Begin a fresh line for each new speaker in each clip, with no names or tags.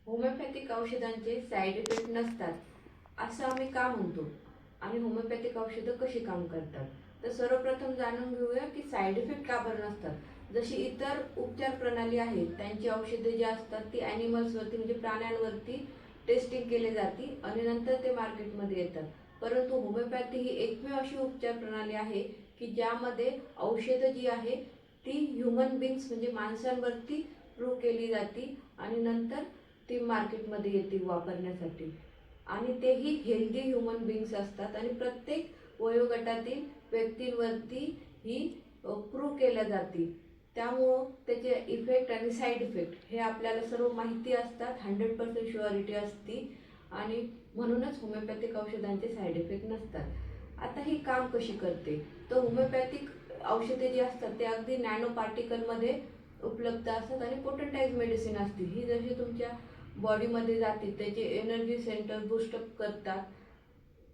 Homeopathic औषधांचे side effect नसतात असं आम्ही का म्हणतो आणि होमिओपॅथिक औषधं कशी काम करतात, तर सर्वप्रथम जाणून घेऊया की साईड इफेक्ट का बरं नसतात। जशी इतर उपचार प्रणाली आहेत त्यांची औषधे जी असतात ती ॲनिमल्सवरती म्हणजे प्राण्यांवरती टेस्टिंग केली जाते आणि नंतर ते मार्केटमध्ये येतात, परंतु होमिओपॅथी ही एकमेव अशी उपचार प्रणाली आहे की ज्यामध्ये औषधं जी आहे ती ह्युमन बिंग्स म्हणजे माणसांवरती प्रूव्ह केली जाते आणि नंतर ती मार्केटमध्ये येते वापरण्यासाठी आणि तेही हेल्दी ह्युमन बिंग्स असतात आणि प्रत्येक वयोगटातील व्यक्तींवरती ही प्रूव्ह केल्या जाते। त्यामुळं त्याचे इफेक्ट आणि साईड इफेक्ट हे आपल्याला सर्व माहिती असतात, 100% शुअरिटी असते आणि म्हणूनच होमिओपॅथिक औषधांचे साईड इफेक्ट नसतात। आता ही काम कशी करते, तर होमिओपॅथिक औषधे जी असतात ते अगदी नॅनो पार्टिकलमध्ये उपलब्ध असतात आणि पोटंटाइज मेडिसिन असते। ही जशी तुमच्या बॉडीमध्ये जाते त्याचे एनर्जी सेंटर बूस्टअप करतात,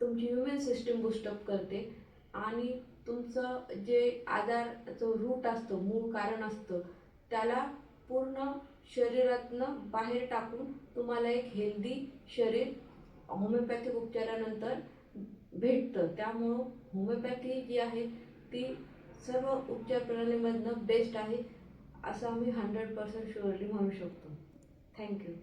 तुमची इम्युन सिस्टीम बूस्टअप करते आणि तुमचं जे आजाराचं रूट असतं, मूळ कारण असतं, त्याला पूर्ण शरीरातनं बाहेर टाकून तुम्हाला एक हेल्दी शरीर होमिओपॅथिक उपचारानंतर भेटतं। त्यामुळं होमिओपॅथी जी आहे ती सर्व उपचार प्रणालीमधनं बेस्ट आहे असं आम्ही 100% शुअरली म्हणू शकतो। थँक्यू।